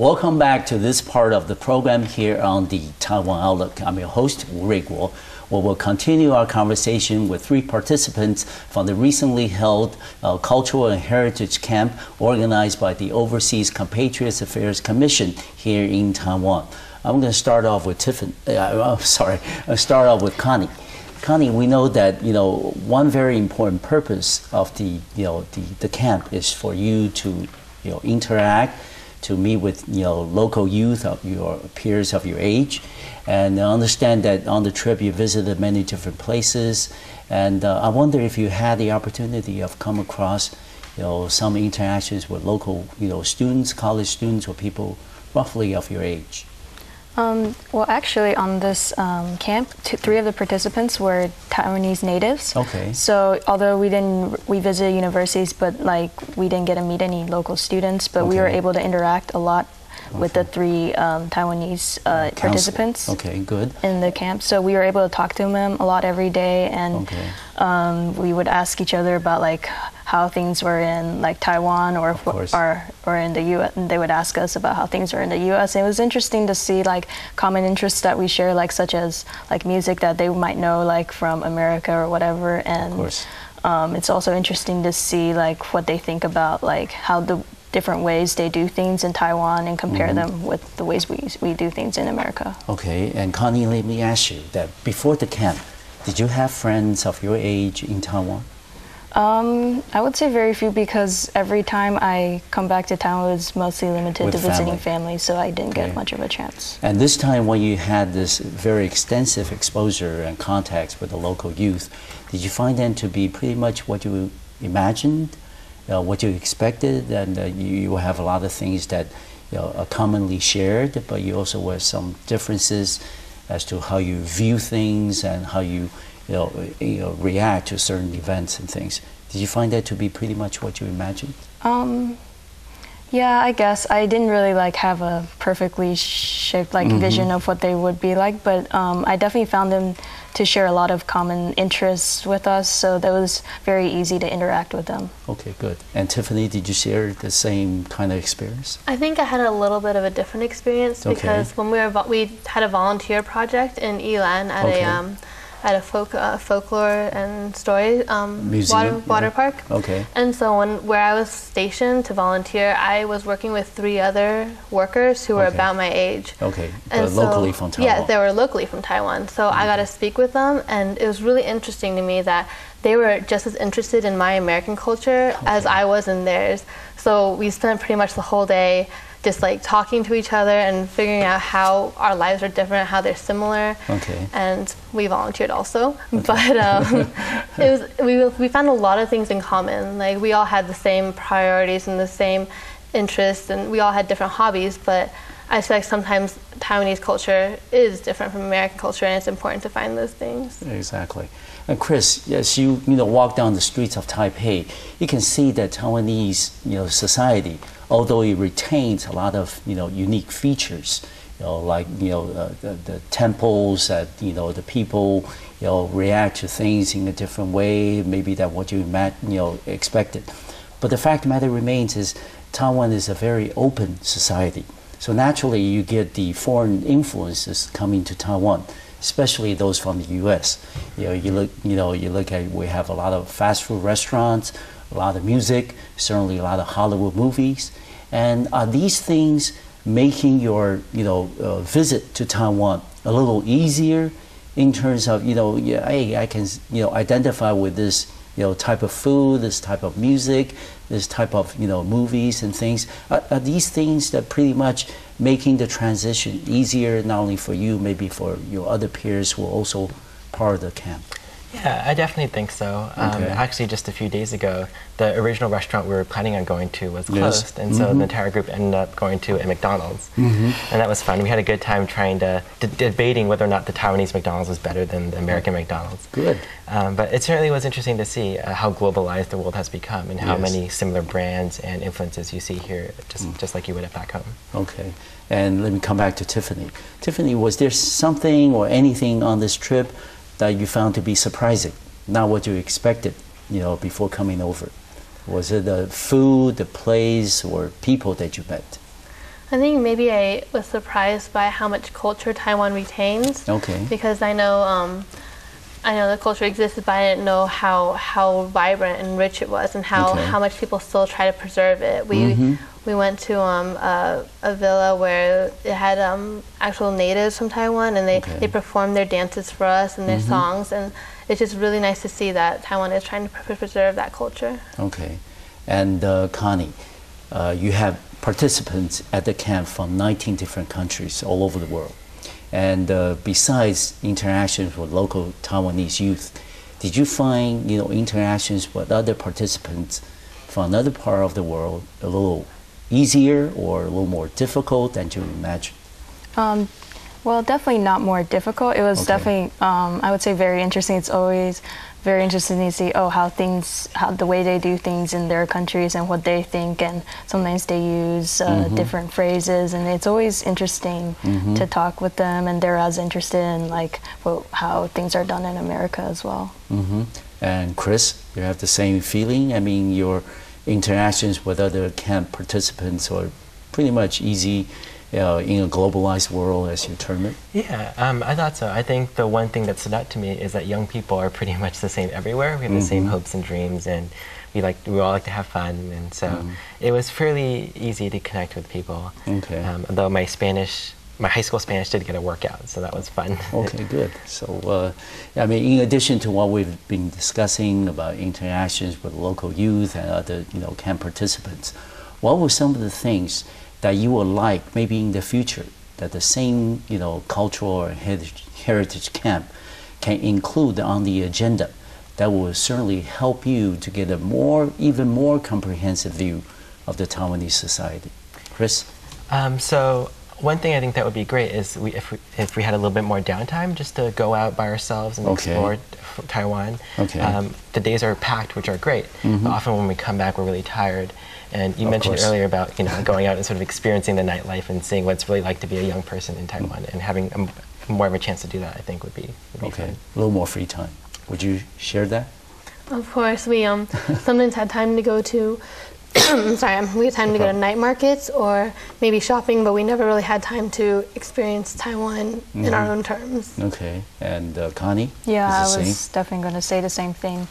Welcome back to this part of the program here on the Taiwan Outlook. I'm your host, Wu Ruiguo. We'll continue our conversation with three participants from the recently held Cultural and Heritage Camp organized by the Overseas Compatriots Affairs Commission here in Taiwan. I'm going to start off with start off with Connie. Connie, we know that one very important purpose of the camp is for you to interact, to meet with local youth of your peers of your age, and I understand that on the trip you visited many different places, and I wonder if you had the opportunity of come across some interactions with local students, college students, or people roughly of your age. Well, actually, on this camp, three of the participants were Taiwanese natives. Okay. So, although we visited universities, but we didn't get to meet any local students, but we were able to interact a lot with the three Taiwanese participants. Okay, good. In the camp, so we were able to talk to them a lot every day, and we would ask each other about how things were in Taiwan or in the U.S. and they would ask us about how things were in the U.S. And it was interesting to see common interests that we share, such as music that they might know from America or whatever. And it's also interesting to see what they think about how the different ways they do things in Taiwan and compare them with the ways we do things in America. Okay, and Connie, let me ask you that before the camp, did you have friends of your age in Taiwan? I would say very few, because every time I come back to town it was mostly limited to visiting family, so I didn't get much of a chance. And this time when you had this very extensive exposure and contacts with the local youth, did you find them to be pretty much what you imagined, what you expected, and you have a lot of things that are commonly shared, but you also have some differences as to how you view things and how you react to certain events and things. Did you find that to be pretty much what you imagined? Yeah, I guess I didn't really have a perfectly shaped vision of what they would be like, but I definitely found them to share a lot of common interests with us, so that was very easy to interact with them. Okay, good. And Tiffany, did you share the same kind of experience? I think I had a little bit of a different experience because when we had a volunteer project in Yilan at a folklore and story water park. Okay. And so where I was stationed to volunteer, I was working with three other workers who were about my age. Okay, and locally from Taiwan. Yeah, they were locally from Taiwan. So I got to speak with them, and it was really interesting to me that they were just as interested in my American culture as I was in theirs. So we spent pretty much the whole day just talking to each other and figuring out how our lives are different, how they're similar. Okay. And we volunteered also, but we found a lot of things in common. We all had the same priorities and the same interests, and we all had different hobbies. But I feel sometimes Taiwanese culture is different from American culture, and it's important to find those things. Exactly. And Chris, as you walk down the streets of Taipei, you can see that Taiwanese society, although it retains a lot of unique features, the temples, that the people react to things in a different way, maybe than what you expected. But the fact of the matter remains is Taiwan is a very open society. So naturally, you get the foreign influences coming to Taiwan, especially those from the U.S. You look at, we have a lot of fast food restaurants, a lot of music, certainly a lot of Hollywood movies. And are these things making your visit to Taiwan a little easier in terms of hey, I can identify with this type of food, this type of music, this type of movies and things? Are these things that pretty much making the transition easier, not only for you, maybe for your other peers who are also part of the camp? Yeah, I definitely think so. Actually, just a few days ago, the original restaurant we were planning on going to was closed, and so the entire group ended up going to a McDonald's, and that was fun. We had a good time trying to debating whether or not the Taiwanese McDonald's was better than the American McDonald's. Good. But it certainly was interesting to see how globalized the world has become, and how many similar brands and influences you see here, just like you would back home. Okay. And let me come back to Tiffany. Tiffany, was there something or anything on this trip that you found to be surprising, not what you expected, before coming over? Was it the food, the place, or people that you met? I think maybe I was surprised by how much culture Taiwan retains. Okay. Because I know the culture existed, but I didn't know how vibrant and rich it was, and how much people still try to preserve it. We went to a villa where it had actual natives from Taiwan, and they performed their dances for us and their songs, and it's just really nice to see that Taiwan is trying to preserve that culture. Okay. And Connie, you have participants at the camp from 19 different countries all over the world. And besides interactions with local Taiwanese youth, did you find interactions with other participants from another part of the world a little easier or a little more difficult than you imagine? Well, definitely not more difficult. It was definitely, I would say, very interesting. It's always very interesting to see, how the way they do things in their countries and what they think, and sometimes they use different phrases, and it's always interesting to talk with them, and they're as interested in how things are done in America as well. And Chris, you have the same feeling? I mean, your interactions with other camp participants are pretty much easy in a globalized world, as you term it? Yeah, I thought so. I think the one thing that stood out to me is that young people are pretty much the same everywhere. We have the same hopes and dreams, and we all like to have fun, and so it was fairly easy to connect with people. Okay. Though my high school Spanish did get a workout, so that was fun. Okay, good. So, I mean, in addition to what we've been discussing about interactions with local youth and other, camp participants, what were some of the things that you would like, maybe in the future, that the same, cultural or heritage camp can include on the agenda that will certainly help you to get a even more comprehensive view of the Taiwanese society? Chris? So one thing I think that would be great is if we had a little bit more downtime just to go out by ourselves and explore Taiwan. The days are packed, which are great, but often when we come back, we're really tired. And you mentioned earlier about going out and sort of experiencing the nightlife and seeing what it's really like to be a young person in Taiwan, and having more of a chance to do that, I think, would be fun. A little more free time. Would you share that? Of course, we sometimes had time to go to we had time to go to night markets or maybe shopping, but we never really had time to experience Taiwan in our own terms. Okay, and Connie? Yeah, I was definitely going to say the same thing,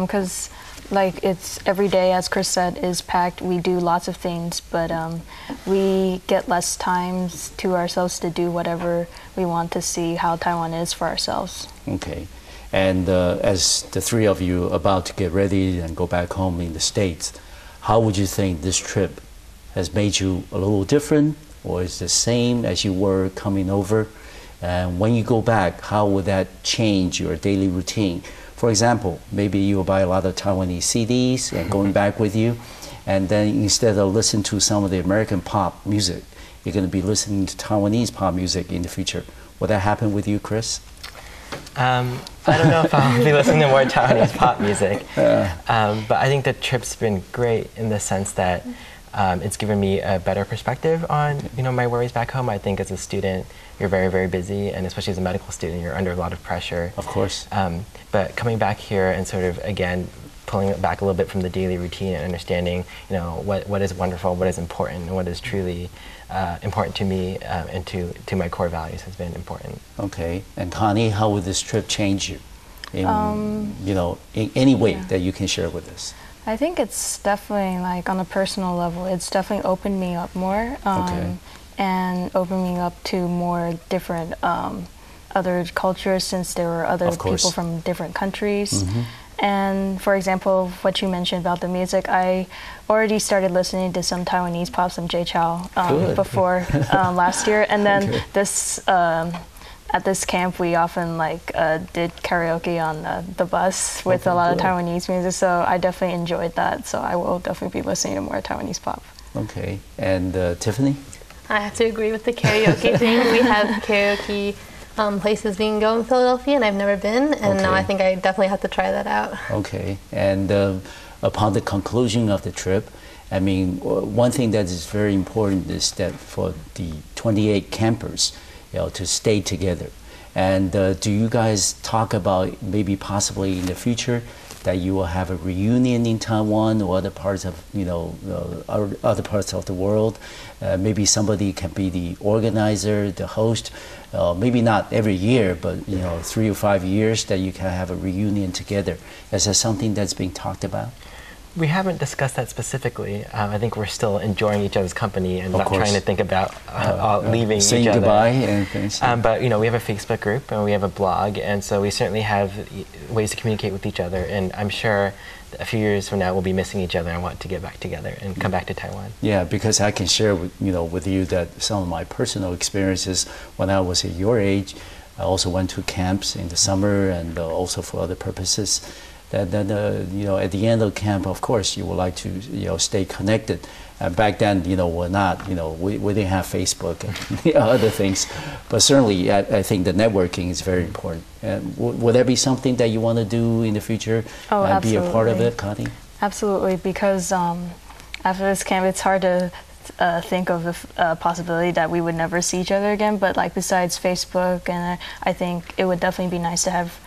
because it's every day, as Chris said, is packed. We do lots of things, but we get less time to ourselves to do whatever we want to see how Taiwan is for ourselves. Okay. And as the three of you are about to get ready and go back home in the States, how would you think this trip has made you a little different, or is the same as you were coming over? And when you go back, how would that change your daily routine? For example, maybe you'll buy a lot of Taiwanese CDs and going back with you, and then instead of listening to some of the American pop music, you're going to be listening to Taiwanese pop music in the future. Will that happen with you, Chris? I don't know if I'll be listening to more Taiwanese pop music, but I think the trip's been great in the sense that it's given me a better perspective on my worries back home. I think as a student, you're very, very busy, and especially as a medical student, you're under a lot of pressure. Of course. But coming back here and sort of, again, pulling it back a little bit from the daily routine and understanding, what is wonderful, what is important, and what is truly important to me and to my core values has been important. Okay. And Connie, how would this trip change you in, in any way that you can share with us? I think it's definitely, on a personal level, it's definitely opened me up more, and opened me up to more different other cultures, since there were other people from different countries. And for example, what you mentioned about the music, I already started listening to some Taiwanese pop, some Jay Chou, before last year. And then at this camp, we often did karaoke on the bus with a lot of Taiwanese music. So I definitely enjoyed that. So I will definitely be listening to more Taiwanese pop. Okay. And Tiffany? I have to agree with the karaoke thing. We have karaoke places being go in Philadelphia, and I've never been, and now I think I definitely have to try that out. Okay, and upon the conclusion of the trip, I mean, one thing that is very important is that for the 28 campers, to stay together. And do you guys talk about maybe possibly in the future that you will have a reunion in Taiwan or other parts of, other parts of the world. Maybe somebody can be the organizer, the host. Maybe not every year, but 3 or 5 years that you can have a reunion together. Is that something that's being talked about? We haven't discussed that specifically. I think we're still enjoying each other's company and not trying to think about leaving each other. Saying goodbye and things. But we have a Facebook group and we have a blog, and so we certainly have ways to communicate with each other. And I'm sure a few years from now we'll be missing each other and want to get back together and come back to Taiwan. Yeah, because I can share with you that some of my personal experiences when I was at your age. I also went to camps in the summer and also for other purposes. That at the end of camp, of course, you would like to stay connected. Back then, we're not, we didn't have Facebook and other things, but certainly I think the networking is very important. Would there be something that you want to do in the future and be a part of it, Connie? Absolutely, because after this camp, it's hard to think of a possibility that we would never see each other again. But like besides Facebook, and I think it would definitely be nice to have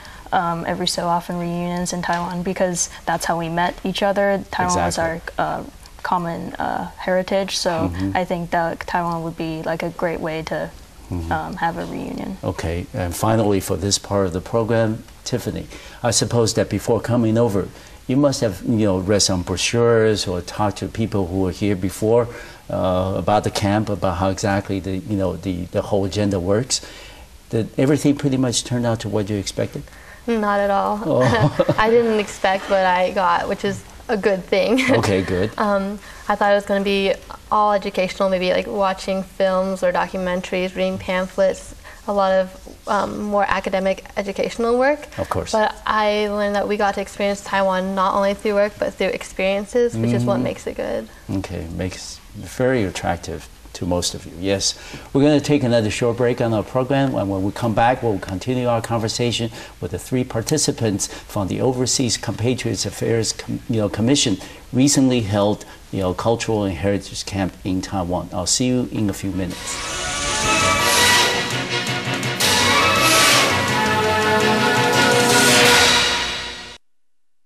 every so often reunions in Taiwan, because that's how we met each other. Taiwan was our common heritage, so I think that Taiwan would be like a great way to have a reunion. Okay, and finally for this part of the program, Tiffany, I suppose that before coming over, you must have read some brochures or talked to people who were here before about the camp, about how exactly the whole agenda works. Did everything pretty much turn out to what you expected? Not at all. Oh. I didn't expect what I got, which is a good thing. Okay, good. I thought it was going to be all educational, maybe like watching films or documentaries, reading pamphlets, a lot of more academic educational work. Of course. But I learned that we got to experience Taiwan not only through work, but through experiences, which is what makes it good. Okay, makes it very attractive to most of you. Yes. We're going to take another short break on our program, and when we come back, we'll continue our conversation with the 3 participants from the Overseas Compatriots Affairs Commission recently held Cultural and Heritage Camp in Taiwan. I'll see you in a few minutes.